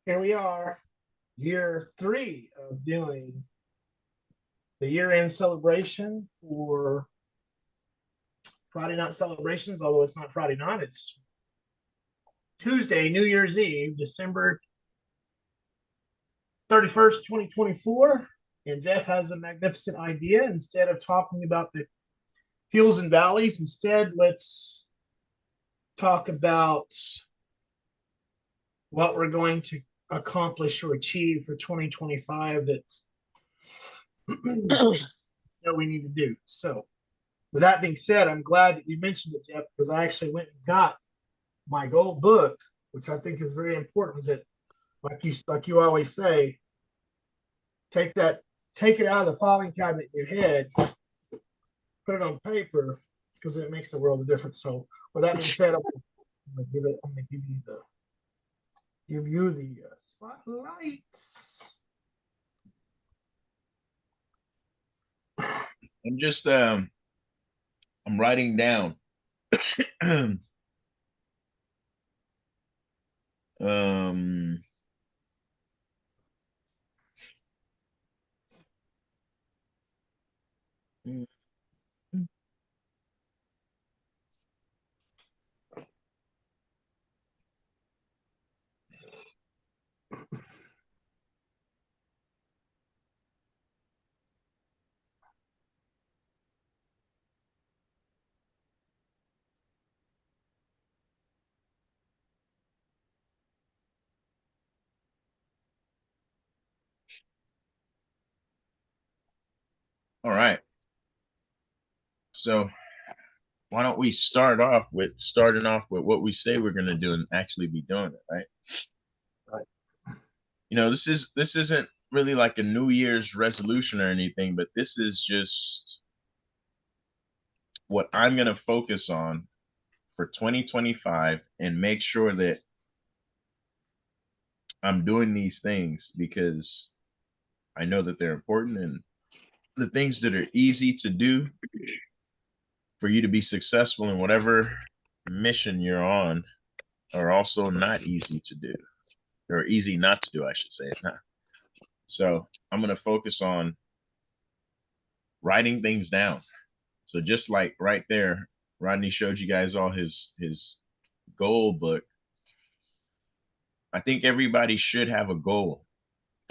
Here we are, year three of doing the year-end celebration for Friday night celebrations, although it's not Friday night, it's Tuesday, New Year's Eve, December 31st, 2024. And Jeff has a magnificent idea. Instead of talking about the hills and valleys, instead, let's talk about what we're going to accomplish or achieve for 2025 that we need to do. So, with that being said, I'm glad that you mentioned it, Jeff, because I actually went and got my gold book, which I think is very important. That, like you always say, take that, take it out of the filing cabinet in your head, put it on paper, because it makes the world a difference. So, with that being said, I'm going to give you the spotlights. I'm just I'm writing down. um all right. So why don't we starting off with what we say we're gonna do and actually be doing it, right? Right. This isn't really like a New Year's resolution or anything, but this is just what I'm gonna focus on for 2025 and make sure that I'm doing these things because I know that they're important, and the things that are easy to do for you to be successful in whatever mission you're on are also not easy to do, or easy not to do, I should say. So I'm going to focus on writing things down. So just like right there, Rodney showed you guys all his goal book. I think everybody should have a goal,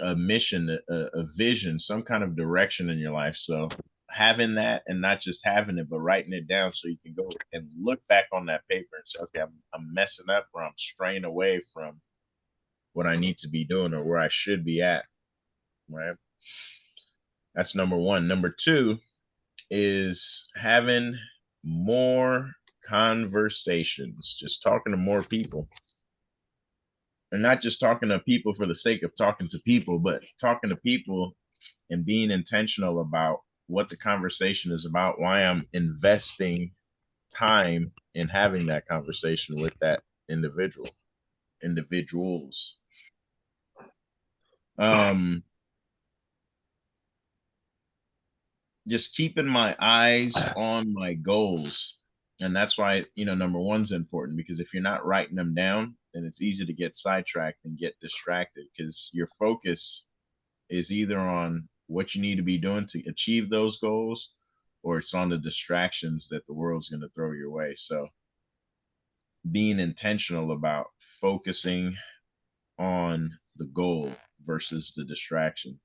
a mission, a vision, some kind of direction in your life. So having that and not just having it, but writing it down so you can go and look back on that paper and say, okay, I'm messing up or I'm straying away from what I need to be doing or where I should be at. Right. That's number one. Number two is having more conversations, just talking to more people. And not just talking to people for the sake of talking to people, but talking to people and being intentional about what the conversation is about, why I'm investing time in having that conversation with that individuals. Um, just keeping my eyes on my goals. And that's why, number one's important, because if you're not writing them down, then it's easy to get sidetracked and get distracted because your focus is either on what you need to be doing to achieve those goals or it's on the distractions that the world's going to throw your way. So being intentional about focusing on the goal versus the distraction.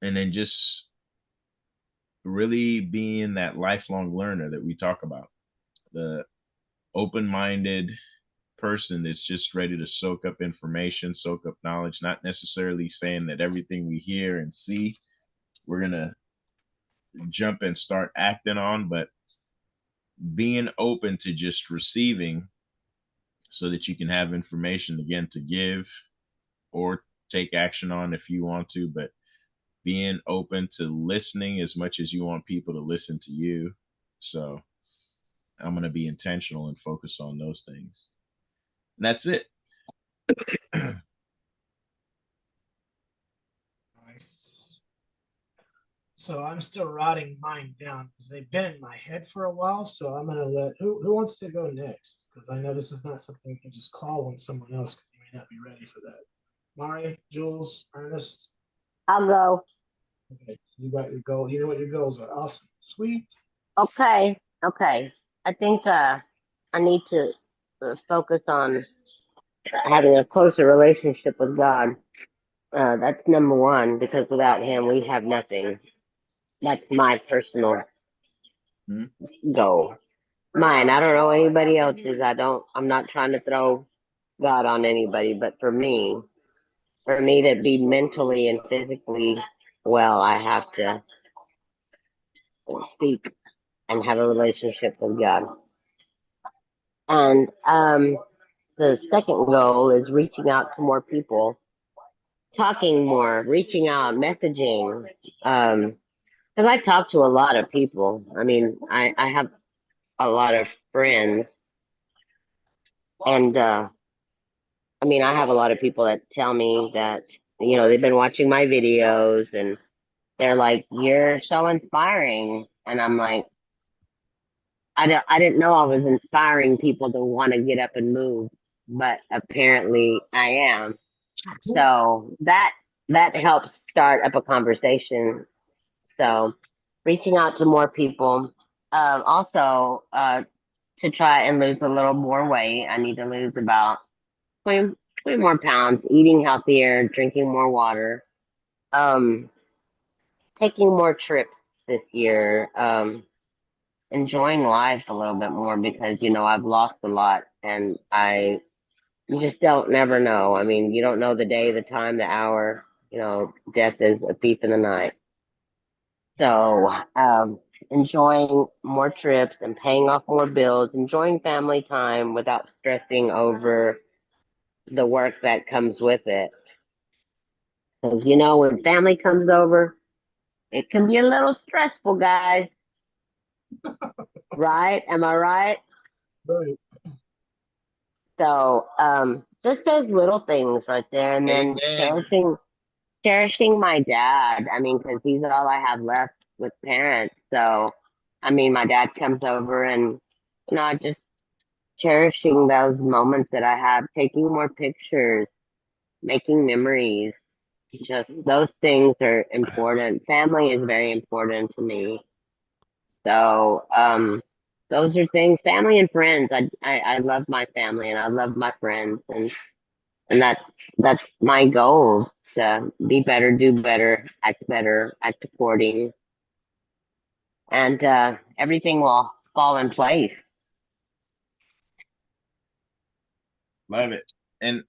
And then just really being that lifelong learner that we talk about, the open-minded person that's just ready to soak up information, soak up knowledge, not necessarily saying that everything we hear and see we're going to jump and start acting on, but being open to just receiving so that you can have information again to give or take action on if you want to, but being open to listening as much as you want people to listen to you. So I'm going to be intentional and focus on those things. And that's it. Nice. So I'm still writing mine down because they've been in my head for a while. So I'm gonna let who wants to go next? Because I know this is not something you can just call on someone else because you may not be ready for that. Mari, Jules, Ernest. I'll go. Okay, so you got your goal. You know what your goals are. Awesome. Sweet. Okay. Okay. I think I need to focus on having a closer relationship with God. That's number one because without Him, we have nothing. That's my personal Hmm? goal. Mine. I don't know anybody else's. I'm not trying to throw God on anybody, but for me to be mentally and physically well, I have to seek and have a relationship with God. And the second goal is reaching out to more people, talking more, reaching out, messaging. Because I talk to a lot of people. I mean, I have a lot of friends, and I mean, I have a lot of people that tell me that they've been watching my videos and they're like, "You're so inspiring," and I'm like, I didn't know I was inspiring people to want to get up and move, but apparently I am. So that helps start up a conversation. So reaching out to more people. Also, to try and lose a little more weight. I need to lose about 20 more pounds, eating healthier, drinking more water, um, taking more trips this year, enjoying life a little bit more because, I've lost a lot and you just don't never know. I mean, you don't know the day, the time, the hour. Death is a thief in the night. So, enjoying more trips and paying off more bills, enjoying family time without stressing over the work that comes with it. Because, when family comes over, it can be a little stressful, guys. Right? Am I right? Right. So, just those little things right there. And then Amen. cherishing my dad. I mean, because he's all I have left with parents. So, I mean, my dad comes over and, just cherishing those moments that I have, taking more pictures, making memories. Just those things are important. Family is very important to me. So, those are things, family and friends. I love my family and I love my friends and that's my goal to be better, do better, act according, and everything will fall in place. Love it. And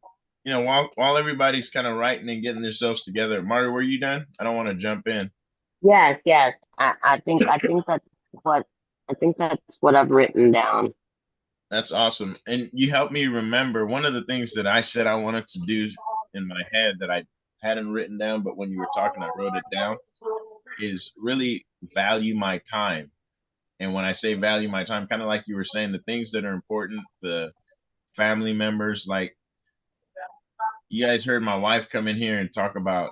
while everybody's kind of writing and getting themselves together, Mario, were you done? I don't want to jump in. Yes, yes. I think what that's what I've written down. That's awesome. And you helped me remember one of the things that I said I wanted to do in my head that I hadn't written down, but when you were talking, I wrote it down, is really value my time. And when I say value my time, kind of like you were saying, the things that are important, the family members, like you guys heard my wife come in here and talk about,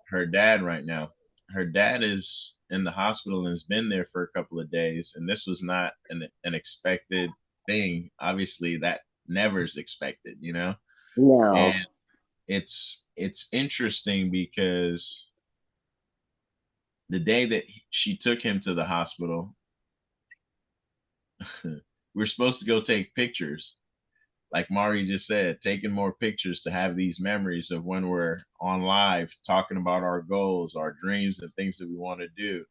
her dad right now. Her dad is in the hospital and has been there for a couple of days. And this was not an expected thing. Obviously, that never is expected. No, And it's interesting because the day that she took him to the hospital, we're supposed to go take pictures like Mari just said, taking more pictures to have these memories of when we're on live talking about our goals, our dreams, and things that we want to do.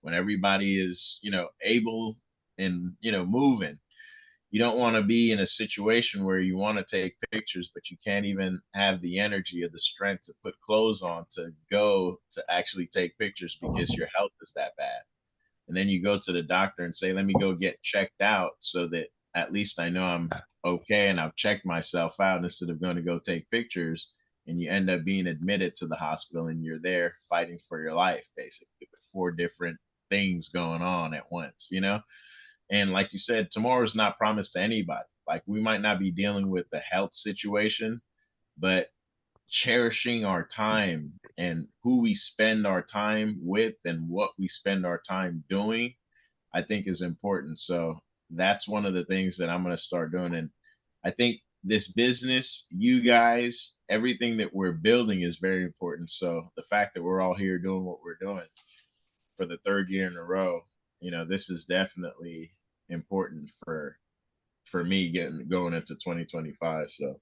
When everybody is, able and, moving, you don't want to be in a situation where you want to take pictures, but you can't even have the energy or the strength to put clothes on to go to actually take pictures because your health is that bad. And then you go to the doctor and say, let me go get checked out so that at least I know I'm okay and I've checked myself out instead of going to go take pictures. And you end up being admitted to the hospital and you're there fighting for your life, basically, with four different things going on at once. And like you said, tomorrow is not promised to anybody. Like we might not be dealing with the health situation, but cherishing our time and who we spend our time with and what we spend our time doing, I think is important. So that's one of the things that I'm going to start doing. And I think this business, you guys, everything that we're building is very important. So the fact that we're all here doing what we're doing for the third year in a row, this is definitely important for me getting going into 2025. So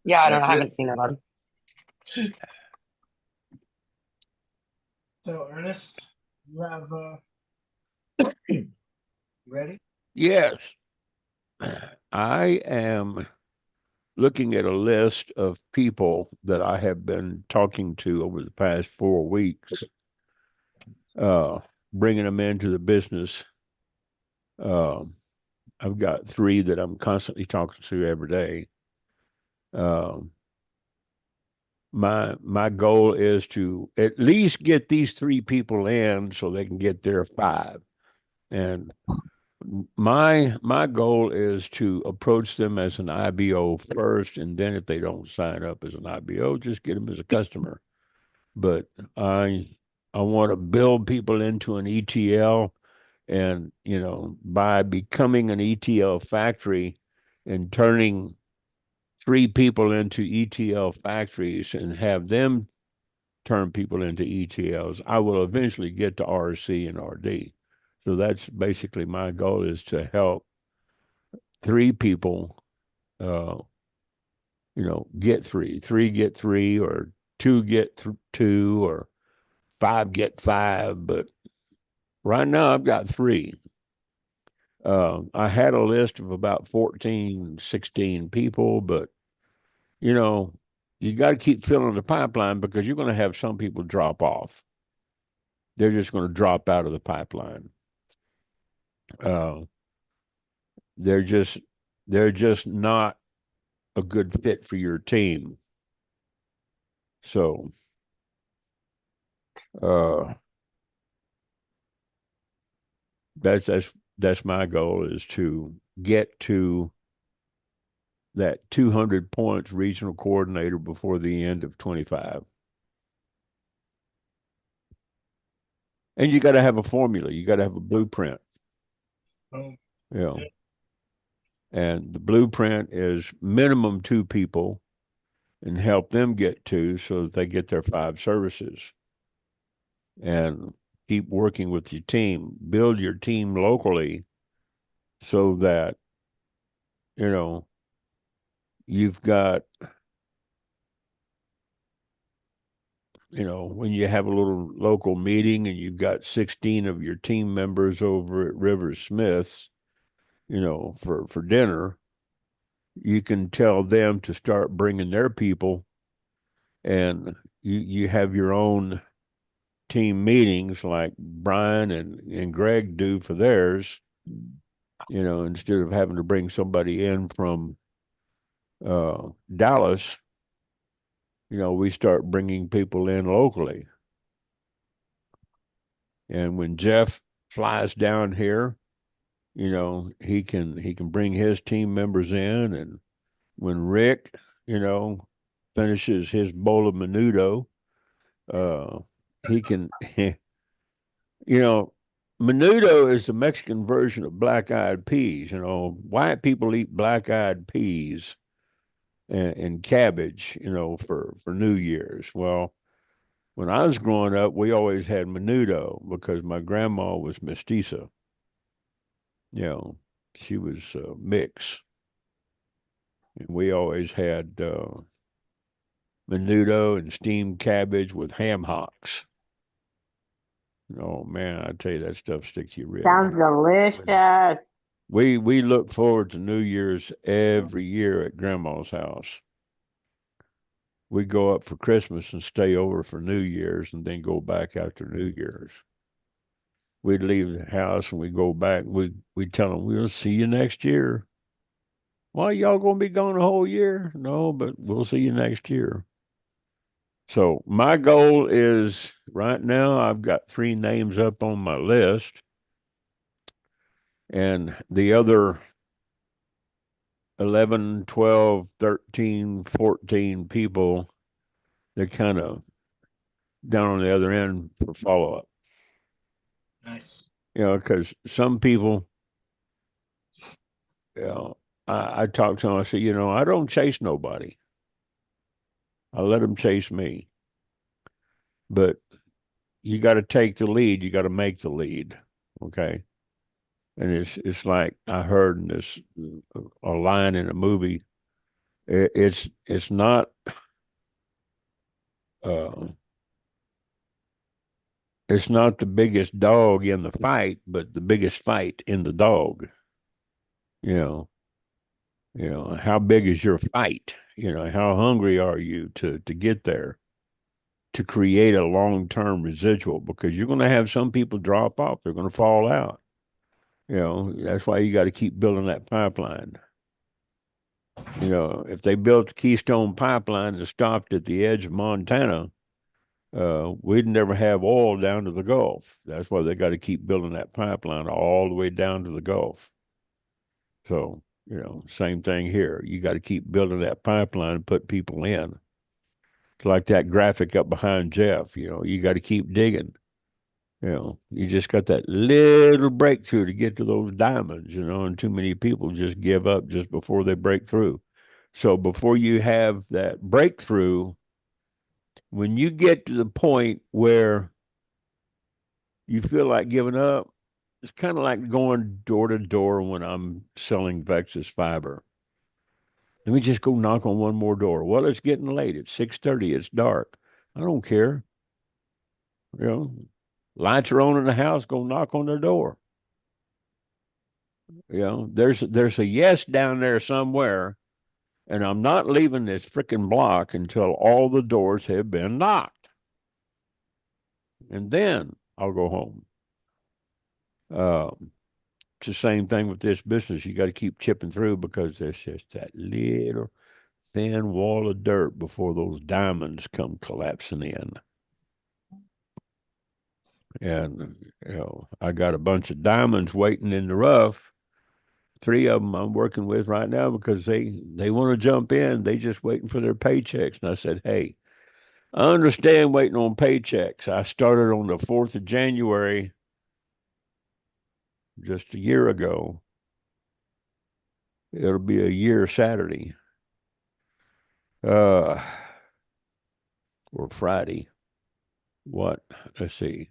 Yeah, I that's it. haven't seen it. So Ernest, you have ready? Yes, I am looking at a list of people that I have been talking to over the past 4 weeks, bringing them into the business. I've got 3 that I'm constantly talking to every day. My goal is to at least get these 3 people in so they can get their 5. And my goal is to approach them as an IBO first, and then if they don't sign up as an IBO, just get them as a customer. But I want to build people into an ETL, and by becoming an ETL factory and turning 3 people into ETL factories and have them turn people into ETLs, I will eventually get to RC and RD. So that's basically my goal, is to help 3 people, uh, get 3, 3 get 3, or 2 get 2, or 5 get 5. But right now I've got 3. I had a list of about 14, 16 people, but you got to keep filling the pipeline, because you're going to have some people drop off. They're just going to drop out of the pipeline. They're just not a good fit for your team. So that's my goal, is to get to that 200 points regional coordinator before the end of 25. And you got to have a formula. You got to have a blueprint. Oh, And the blueprint is minimum 2 people, and help them get 2 so that they get their 5 services. And keep working with your team. Build your team locally so that, you've got, when you have a little local meeting and you've got 16 of your team members over at River Smith's, for dinner, you can tell them to start bringing their people, and you have your own team meetings like Brian and Greg do for theirs, instead of having to bring somebody in from Dallas. We start bringing people in locally. And when Jeff flies down here, he can bring his team members in. And when Rick, finishes his bowl of menudo, he can, menudo is the Mexican version of black-eyed peas. White people eat black-eyed peas and cabbage, for New Year's. Well, when I was growing up, we always had menudo because my grandma was mestiza. She was mixed. And we always had menudo and steamed cabbage with ham hocks. Oh man, I tell you, that stuff sticks you real. Sounds delicious. We look forward to New Year's every year at Grandma's house. We go up for Christmas and stay over for New Year's, and then go back after New Year's. We'd leave the house and we go back. We tell them, we'll see you next year. Well, y'all gonna be gone the whole year? No, but we'll see you next year. So my goal is, right now I've got 3 names up on my list, and the other 11, 12, 13, 14 people, they're kind of down on the other end for follow up. Nice. Because some people, I talk to them, I say, I don't chase nobody. I let them chase me. But you got to take the lead. You got to make the lead. Okay. And it's like I heard in this a line in a movie. It's not uh, it's not the biggest dog in the fight, but the biggest fight in the dog. You know, how big is your fight? How hungry are you to get there, to create a long-term residual? Because you're going to have some people drop off. They're going to fall out. That's why you got to keep building that pipeline. If they built the Keystone Pipeline and stopped at the edge of Montana, we'd never have oil down to the Gulf. That's why they got to keep building that pipeline all the way down to the Gulf. So, same thing here. You got to keep building that pipeline and put people in. Like that graphic up behind Jeff, you got to keep digging. You just got that little breakthrough to get to those diamonds, and too many people just give up just before they break through. So before you have that breakthrough, when you get to the point where you feel like giving up, it's kind of like going door to door when I'm selling Vexus fiber. Let me just go knock on one more door. Well, it's getting late. It's 6:30. It's dark. I don't care. You know, lights are on in the house. Go knock on their door. There's a yes down there somewhere, and I'm not leaving this freaking block until all the doors have been knocked, and then I'll go home. It's the same thing with this business. You got to keep chipping through because there's just that little thin wall of dirt before those diamonds come collapsing in. And I got a bunch of diamonds waiting in the rough. 3 of them I'm working with right now because they want to jump in. They just waiting for their paychecks. And I said, hey, I understand waiting on paychecks. I started on the 4th of January just a year ago. It'll be a year Saturday. Or Friday. Let's see.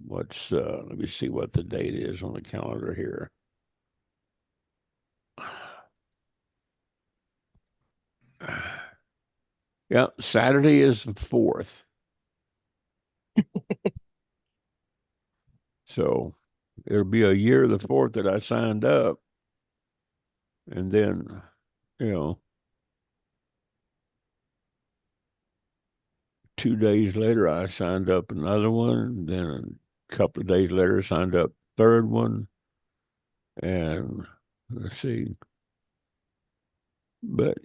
Let me see what the date is on the calendar here. Yeah, Saturday is the 4th. So it'll be a year the 4th that I signed up. And then, 2 days later, I signed up another one. Then a couple of days later, I signed up third one. And let's see. But,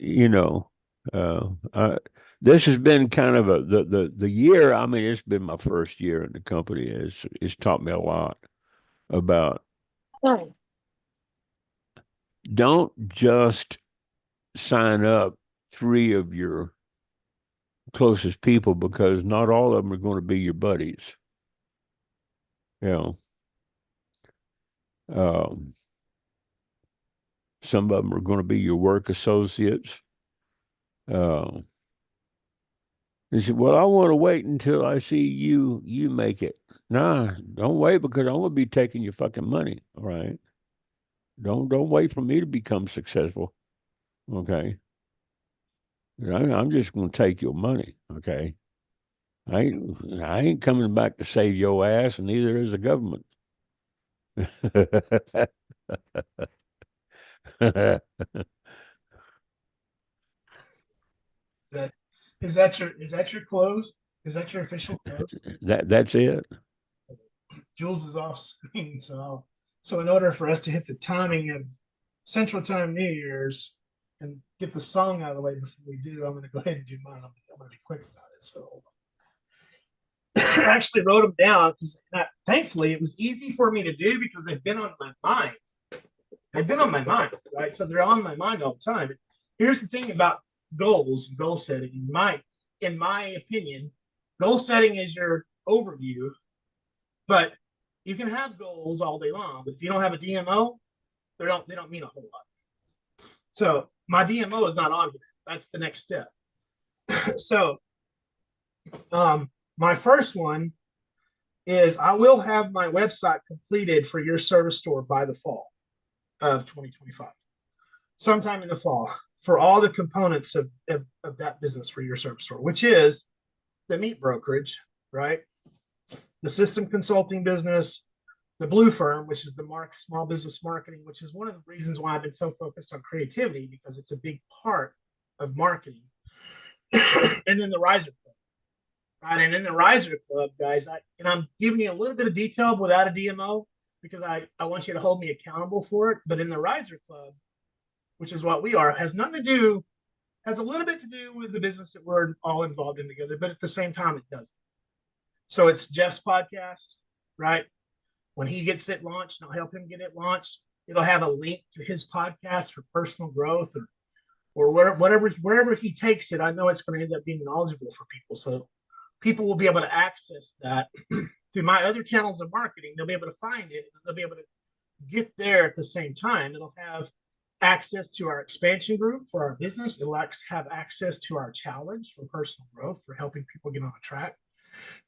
this has been kind of the year. I mean, it's been my first year in the company. It's taught me a lot about don't just sign up 3 of your closest people because not all of them are going to be your buddies. Um, some of them are going to be your work associates. He said, well, I want to wait until I see you make it. Nah, don't wait because I'm going to be taking your fucking money. All right. Don't wait for me to become successful. Okay. I'm just going to take your money. Okay. I ain't coming back to save your ass, and neither is the government. Is that your close? Is that your official close? That's it. Jules is off screen, so in order for us to hit the timing of Central Time New Year's and get the song out of the way before we do, I'm going to go ahead and do mine. I'm going to be quick about it. So I actually wrote them down because thankfully it was easy for me to do because they've been on my mind. they've been on my mind, right? So they're on my mind all the time. Here's the thing about goals and goal setting. In my opinion, goal setting is your overview, but you can have goals all day long, but if you don't have a DMO, they don't mean a whole lot. So my DMO is not on here. That's the next step. So my first one is I will have my website completed for your service store by the fall of 2025, sometime in the fall, for all the components of that business for your service store, which is the meat brokerage, right? The system consulting business, the Blue Firm, which is the small business marketing, which is one of the reasons why I've been so focused on creativity, because it's a big part of marketing. And then the Riser Club, right? And in the Riser Club, guys, I'm giving you a little bit of detail without a DMO because I want you to hold me accountable for it. But in the Riser Club, which is what we are, has a little bit to do with the business that we're all involved in together, but at the same time, it doesn't. So it's Jeff's podcast, right? When he gets it launched, I'll help him get it launched. It'll have a link to his podcast for personal growth or wherever he takes it. I know it's going to end up being knowledgeable for people. So people will be able to access that through my other channels of marketing. They'll be able to find it and they'll be able to get there at the same time. It'll have access to our expansion group for our business. It'll have access to our challenge for personal growth, for helping people get on a track.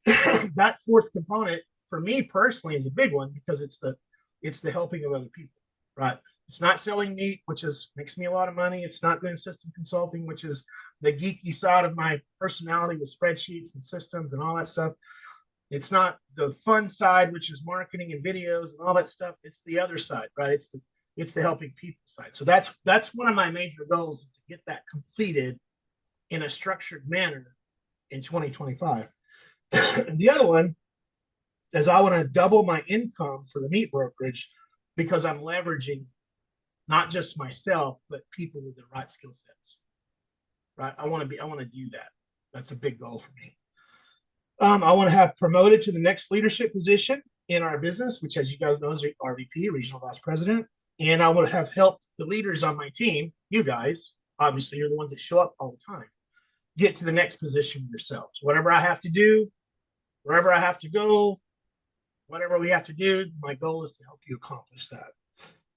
That fourth component for me personally is a big one because it's the helping of other people, right? It's not selling meat, which makes me a lot of money. It's not doing system consulting, which is the geeky side of my personality with spreadsheets and systems and all that stuff. It's not the fun side, which is marketing and videos and all that stuff. It's the other side, right? It's the helping people side. So that's one of my major goals, is to get that completed in a structured manner in 2025. And the other one is I want to double my income for the meat brokerage because I'm leveraging not just myself, but people with the right skill sets. Right? I want to do that. That's a big goal for me. I want to have promoted to the next leadership position in our business, which, as you guys know, is RVP, Regional Vice President. And I want to have helped the leaders on my team, you guys, obviously you're the ones that show up all the time, get to the next position yourselves. Whatever I have to do, wherever I have to go, whatever we have to do, my goal is to help you accomplish that.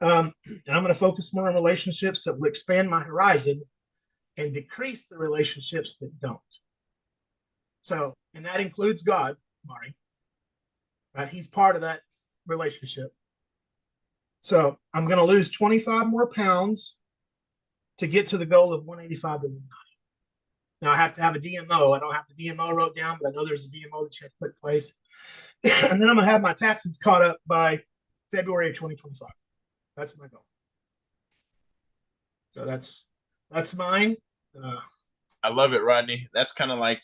And I'm going to focus more on relationships that will expand my horizon and decrease the relationships that don't. So, and that includes God, Mari, right? He's part of that relationship. So I'm going to lose 25 more pounds to get to the goal of 185 to 190. Now I have to have a DMO. I don't have the DMO wrote down, but I know there's a DMO that you have to put in place. And then I'm going to have my taxes caught up by February of 2025. That's my goal. So that's mine. I love it, Rodney. That's kind of like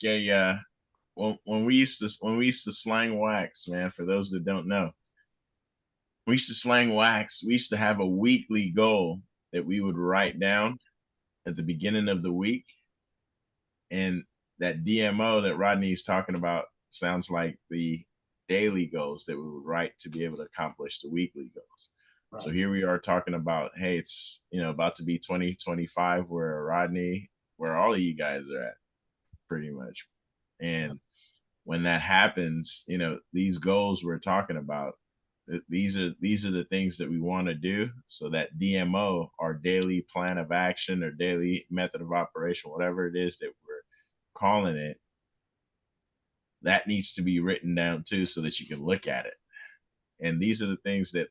when we used to slang wax, man. For those that don't know, we used to slang wax. We used to have a weekly goal that we would write down at the beginning of the week, and that DMO that Rodney's talking about sounds like the daily goals that we would write to be able to accomplish the weekly goals. Right. So here we are talking about, hey, it's about to be 2025 where Rodney, where all of you guys are at, pretty much. And when that happens, these goals we're talking about, these are the things that we want to do. So that DMO, our daily plan of action or daily method of operation, whatever it is that we're calling it, that needs to be written down too, so that you can look at it. And these are the things that,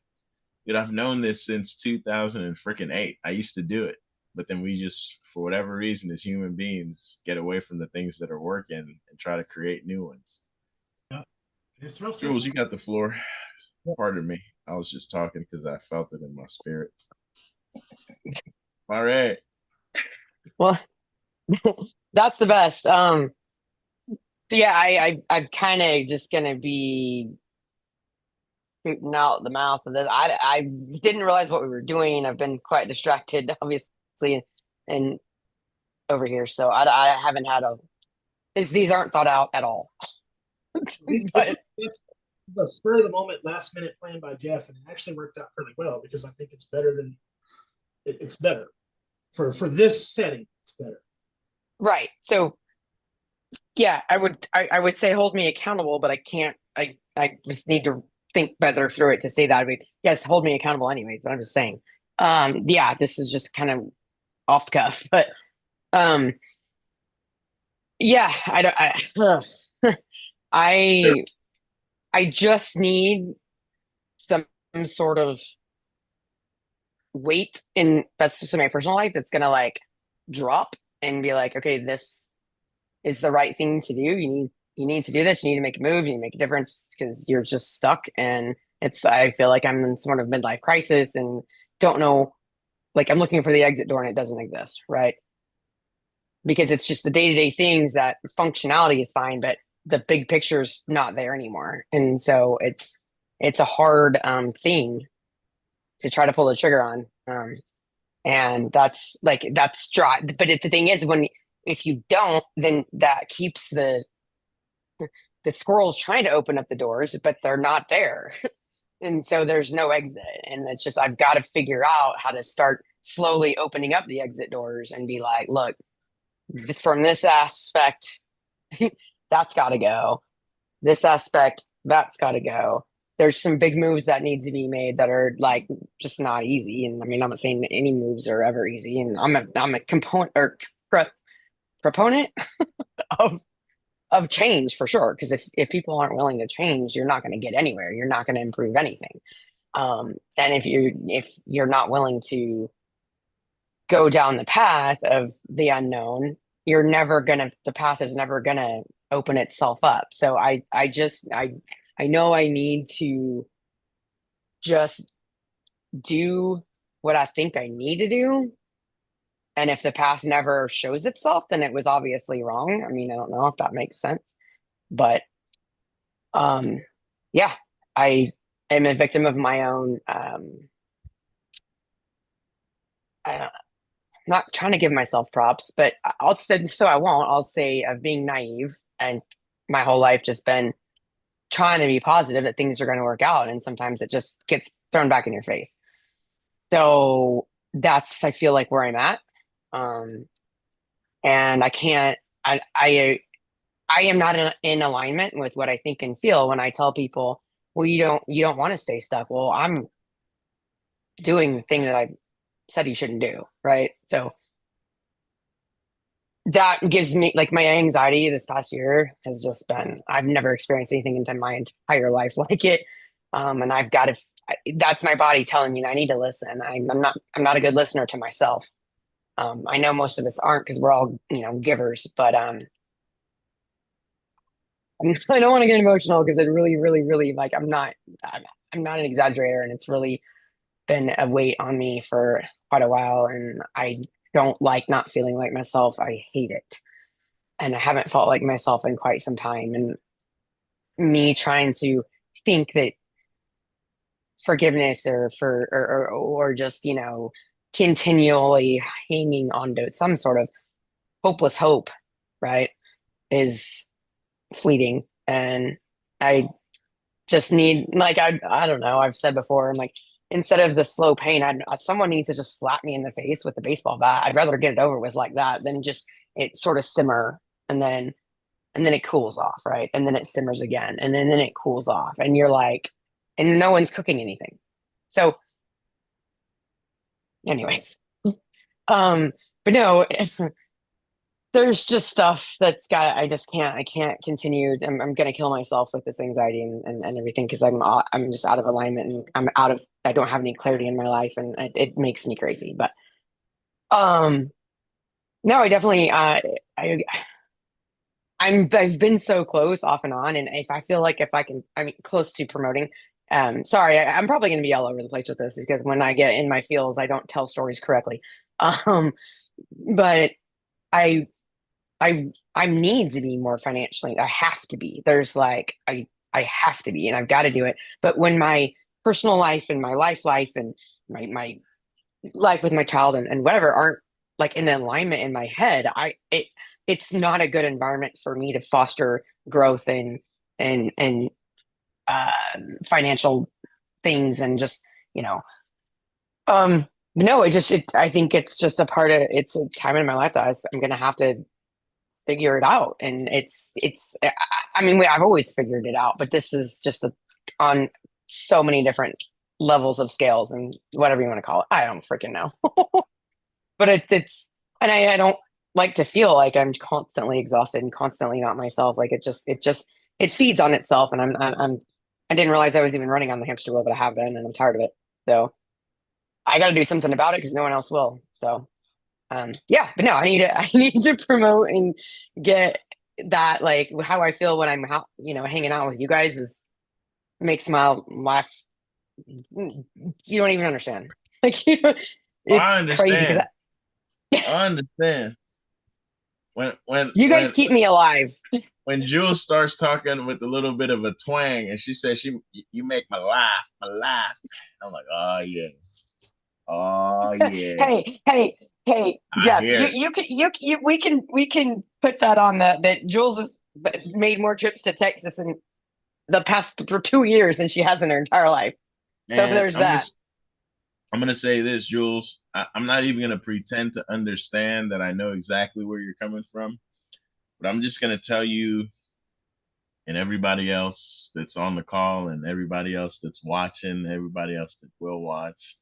I've known this since 2008. I used to do it, but then we just, for whatever reason, as human beings, get away from the things that are working and try to create new ones. Yeah. It's real simple. Jules, you got the floor. Pardon me. I was just talking because I felt it in my spirit. All right. Well, that's the best. Yeah, I'm kind of just gonna be shooting out the mouth of this. I didn't realize what we were doing. I've been quite distracted, obviously, and over here, so I haven't had these aren't thought out at all. But the spur of the moment, last minute plan by Jeff, and it actually worked out fairly well because I think it's better than it's better for this setting. It's better. Right. So yeah, I would say hold me accountable, but I can't I just need to think better through it to say that. I mean, yes, hold me accountable anyways, but I'm just saying. Yeah, this is just kind of off the cuff, but um yeah, I don't I I just need some sort of weight in that's just in my personal life that's gonna like drop and be like, okay, this is the right thing to do. You need to do this. You need to make a move. You need to make a difference because you're just stuck. And it's I feel like I'm in sort of midlife crisis and don't know. Like I'm looking for the exit door and it doesn't exist, right? Because it's just the day to day things that functionality is fine, but the big picture's not there anymore. And so it's a hard thing to try to pull the trigger on. And that's dry. But the thing is, when if you don't, then that keeps the squirrels trying to open up the doors, but they're not there. And so there's no exit. And it's just I've got to figure out how to start slowly opening up the exit doors and be like, look, from this aspect, that's got to go. This aspect, that's got to go. There's some big moves that need to be made that are like just not easy. And I mean, I'm not saying any moves are ever easy. And I'm a component or proponent of change for sure. Because if people aren't willing to change, you're not going to get anywhere. You're not going to improve anything. And if you're not willing to go down the path of the unknown, you're never gonna the path is never gonna open itself up. So I know I need to just do what I think I need to do. And if the path never shows itself, then it was obviously wrong. I mean, I don't know if that makes sense. But yeah, I am a victim of my own I, not trying to give myself props, but I'll say so I won't. I'll say of being naive and my whole life just been trying to be positive that things are going to work out, and sometimes it just gets thrown back in your face. So that's I feel like where I'm at, and I can't. I am not in alignment with what I think and feel when I tell people, well, you don't want to stay stuck. Well, I'm doing the thing that I said you shouldn't do, right? So that gives me like my anxiety this past year has just been I've never experienced anything in my entire life like it. And I've got to that's my body telling me I need to listen. I'm not a good listener to myself. I know most of us aren't because we're all, givers, but I don't want to get emotional because it really, really, really like I'm not an exaggerator, and it's really been a weight on me for quite a while, and I don't like not feeling like myself. I hate it. And I haven't felt like myself in quite some time. And me trying to think that forgiveness or just, continually hanging on to some sort of hopeless hope, right, is fleeting. And I just need like I don't know, I've said before, I'm like, instead of the slow pain, someone needs to just slap me in the face with a baseball bat. I'd rather get it over with like that than just it sort of simmer and then it cools off, right? And then it simmers again, and then it cools off, and you're like, and no one's cooking anything. So, anyways, but no, there's just stuff that's got. I can't continue. I'm gonna kill myself with this anxiety and everything because I'm just out of alignment and I don't have any clarity in my life, and it makes me crazy. But no, I definitely I've been so close off and on, and if I feel like if I can, I mean, close to promoting. Sorry, I'm probably going to be all over the place with this because when I get in my feels, I don't tell stories correctly. Um, but I, I need to be more financially. I have to be. There's like I have to be, and I've got to do it. But when my personal life and my life and my life with my child and whatever aren't like in alignment in my head, it's not a good environment for me to foster growth and financial things and just, you know, no, I think it's just a part of, it's a time in my life that I'm going to have to figure it out. And I mean, I've always figured it out, but this is just on so many different levels of scales and whatever you want to call it. I don't freaking know. But and I don't like to feel like I'm constantly exhausted and constantly not myself. Like it feeds on itself. And I didn't realize I was even running on the hamster wheel, but I have been, and I'm tired of it. So I got to do something about it because no one else will. So, yeah, but no, I need to promote and get that, like how I feel when I'm hanging out with you guys makes my life. You don't even understand. Like, I it's crazy because understand. I understand. When you guys keep me alive. when Jules starts talking with a little bit of a twang, and she says, you make my laugh." I'm like, oh yeah, oh yeah. Hey, I Jeff, hear it. we can put that on that Jules has made more trips to Texas in the past for 2 years than she has in her entire life. So And there's that. I'm gonna say this, Jules. I'm not even gonna pretend to understand that I know exactly where you're coming from, but I'm just gonna tell you and everybody else that's on the call and everybody else that's watching, everybody else that will watch,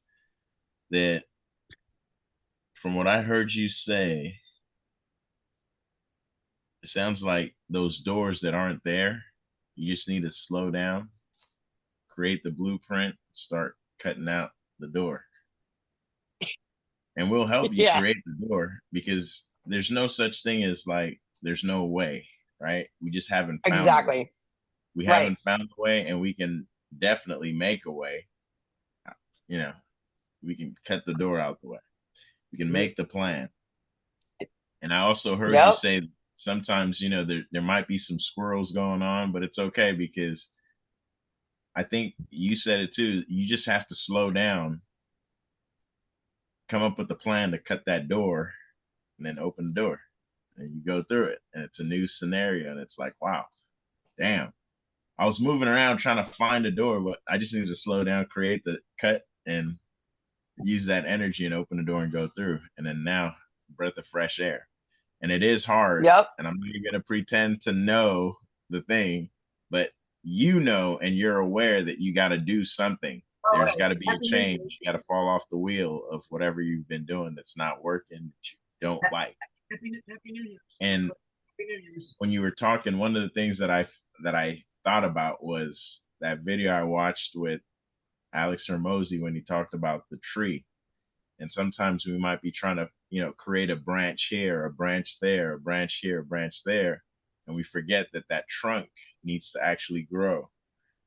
that from what I heard you say, it sounds like those doors that aren't there, you just need to slow down, create the blueprint, start cutting out the door. And we'll help you Yeah, create the door because there's no such thing as like there's no way, right? We just haven't found a way. exactly. We Right. haven't found a way, and we can definitely make a way. You know, we can cut the door out the way. We can make the plan. And I also heard you Yep. say sometimes, there might be some squirrels going on, but it's okay because I think you said it too. You just have to slow down, come up with a plan to cut that door, and then open the door. And you go through it. And it's a new scenario. And it's like, wow, damn. I was moving around trying to find a door, but I just needed to slow down, create the cut, and use that energy and open the door and go through. And then now, breath of fresh air. And it is hard. Yep. And I'm not even going to pretend to know the thing, but you know, and you're aware that you got to do something. There's got to be a change. You got to fall off the wheel of whatever you've been doing that's not working, that you don't like. And when you were talking, one of the things that I thought about was that video I watched with Alex Hermosi when he talked about the tree. And sometimes we might be trying to, create a branch here, a branch there, a branch here, a branch there. And we forget that that trunk needs to actually grow.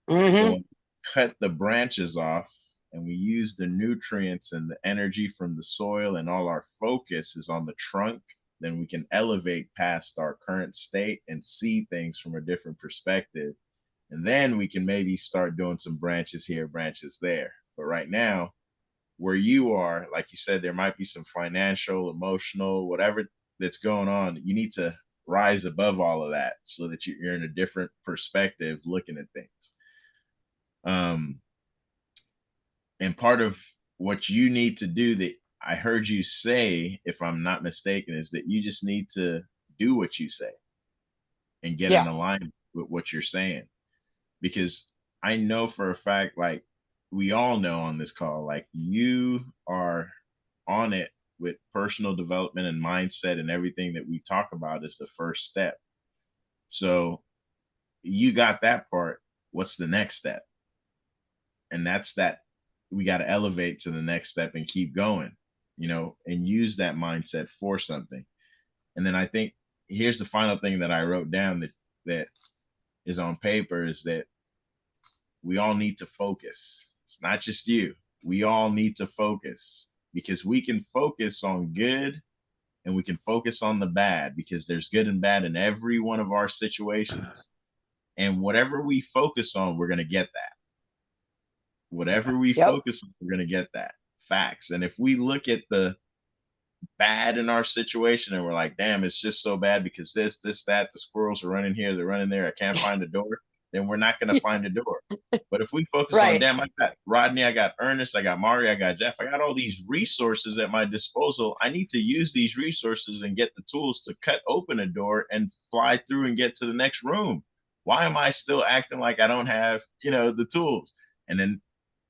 Mm-hmm. So when we cut the branches off and we use the nutrients and the energy from the soil and all our focus is on the trunk, then we can elevate past our current state and see things from a different perspective. And then we can maybe start doing some branches here, branches there. But right now, where you are, like you said, there might be some financial, emotional, whatever that's going on. You need to rise above all of that so that you're in a different perspective looking at things. And part of what you need to do that I heard you say, if I'm not mistaken, is that you just need to do what you say and get in alignment with what you're saying. Because I know for a fact, like we all know on this call, like you are on it with personal development and mindset, and everything that we talk about is the first step. So you got that part. What's the next step? And that's that we got to elevate to the next step and keep going, and use that mindset for something. And then I think here's the final thing that I wrote down that is on paper is that we all need to focus. It's not just you. We all need to focus because we can focus on good and we can focus on the bad because there's good and bad in every one of our situations. And whatever we focus on, we're going to get that. Whatever we focus on, we're going to get that. Facts. And if we look at the bad in our situation and we're like, damn, it's just so bad because this, that, the squirrels are running here, they're running there, I can't find a door. then we're not gonna find a door. But if we focus on, Right. damn, I got Rodney, I got Ernest, I got Mario, I got Jeff, I got all these resources at my disposal. I need to use these resources and get the tools to cut open a door and fly through and get to the next room. Why am I still acting like I don't have, the tools? And then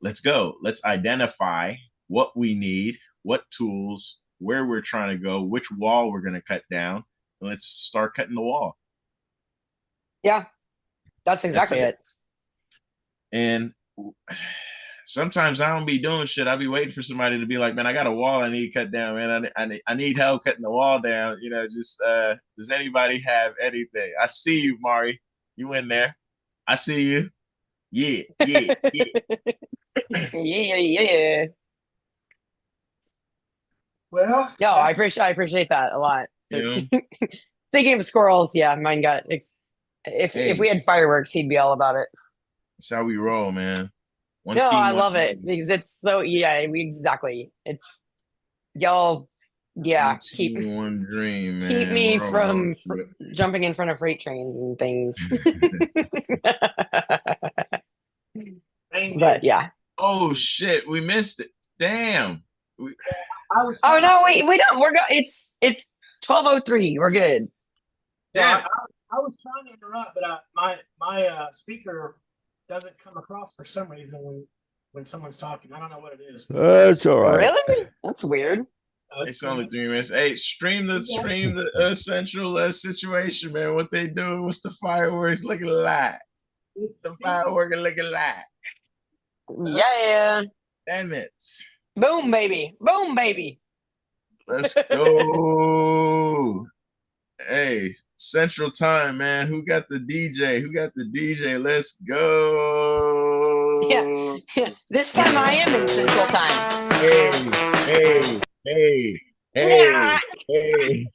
let's go. Let's identify what we need, what tools, where we're trying to go, which wall we're going to cut down. And let's start cutting the wall. Yeah, that's exactly it. it. And sometimes I don't be doing shit. I'll be waiting for somebody to be like, man, I got a wall I need cut down, man. I need help cutting the wall down. Does anybody have anything? I see you, Mari. You in there. I see you. Yeah. Yeah. Well, No, I appreciate that a lot. Speaking of squirrels, yeah, mine got if we had fireworks, he'd be all about it. That's how we roll, man. One No, team, I one love it dream. because it's so exactly. It's y'all, yeah. One team, one dream, man. Keep me We're all from going through it. jumping in front of freight trains and things. thank But you. yeah. Oh shit, we missed it. Damn. I was. Oh no, we don't. We're go. It's 12:03. We're good. Damn. I was trying to interrupt, but my speaker doesn't come across for some reason when someone's talking. I don't know what it is. That's all right. Really? That's weird. It's only 3 minutes. Hey, stream the central situation, man. What they doing? What's the fireworks looking like? The fireworks looking like. Yeah. Damn it. Boom, baby. Boom, baby. Let's go. Hey, Central Time, man. Who got the DJ? Let's go. Yeah. This time I am in Central Time. Hey. Yeah. Hey.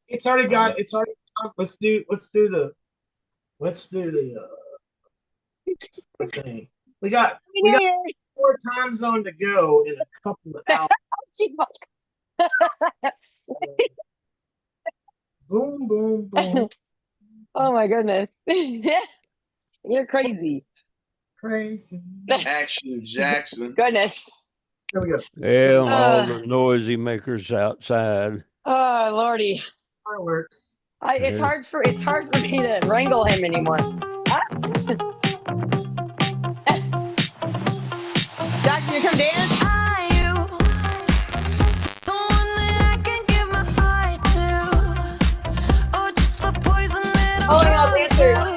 It's already got. Let's do the thing. We got 4 time zone to go in a couple of hours. Boom, boom, boom. Oh my goodness. You're crazy. Crazy. Action Jackson. Goodness. Here we go. Yeah, all the noisy makers outside. Oh Lordy. Fireworks. It's hard for me to wrangle him anymore. Jackson, you come dance? Oh no, dancer.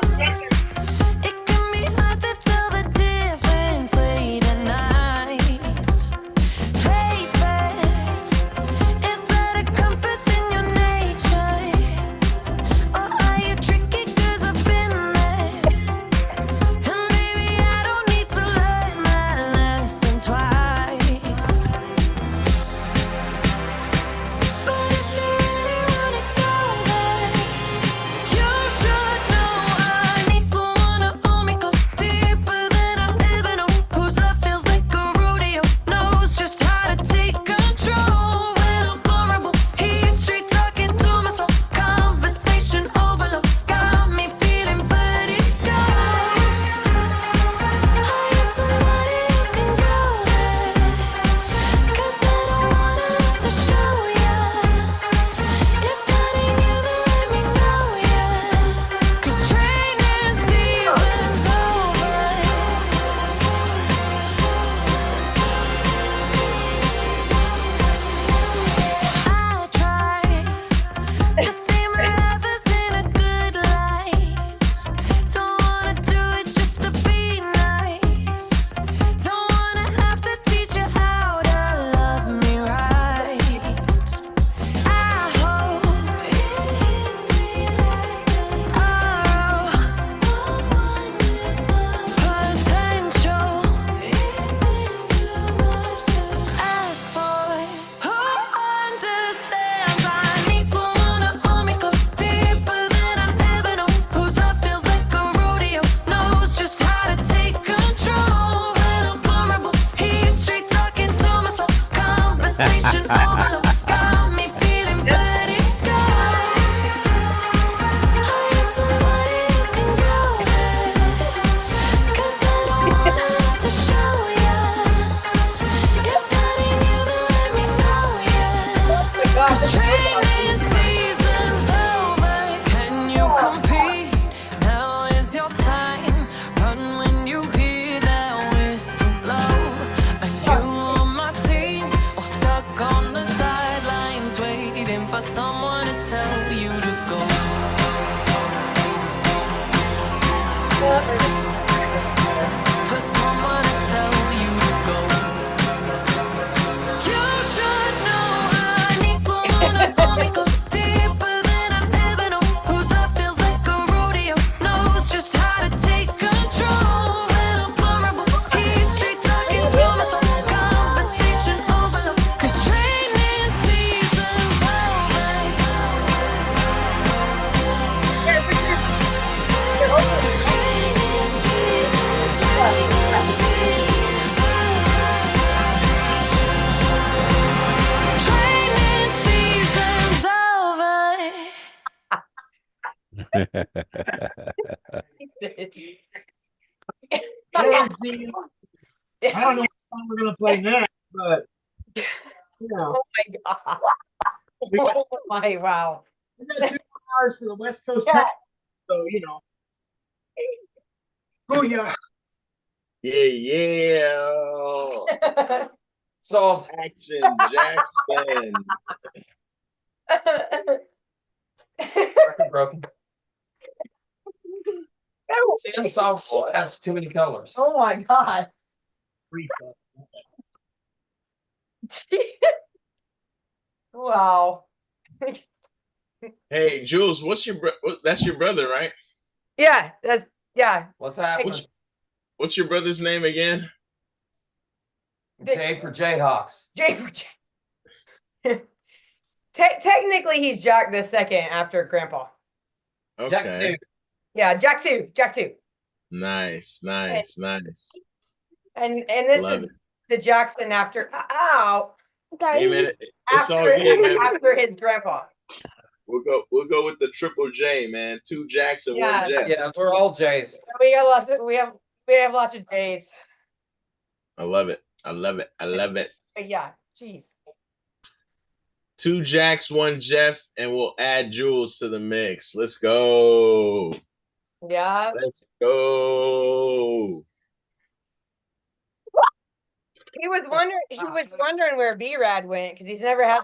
There's the, I don't know what song we're gonna play next, but you know, Oh my god. we got, Oh my wow. we got 2 hours for the West Coast Yeah. time, so you know. Oh yeah. Yeah. Solved. Action Jackson. Record broken. It's insoluble. It has too many colors. Oh my god. Wow. Hey, Jules, that's your brother, right? Yeah, yeah. What's happening? What's your brother's name again? J for Jayhawks. J for J. Technically, he's Jack the second after Grandpa. Jack Okay. two. Yeah, Jack two. Nice. And this Love is it. the Jackson after. Ow. Hey man, it's all After, good, man. after his grandpa. We'll go with the triple J, man. 2 Jacks and Yeah. 1 Jeff. Yeah, we're all Jays. We got lots of we have lots of J's. I love it. But yeah, jeez. 2 Jacks, 1 Jeff, and we'll add Jules to the mix. Let's go. Yeah. Let's go. He was wondering where B-Rad went because he's never had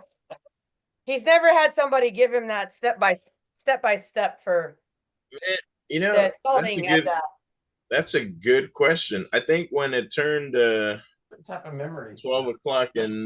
somebody give him that step by step for Man, you know, the solving of that. that's a good question. I think when it turned What type of memory? 12 o'clock and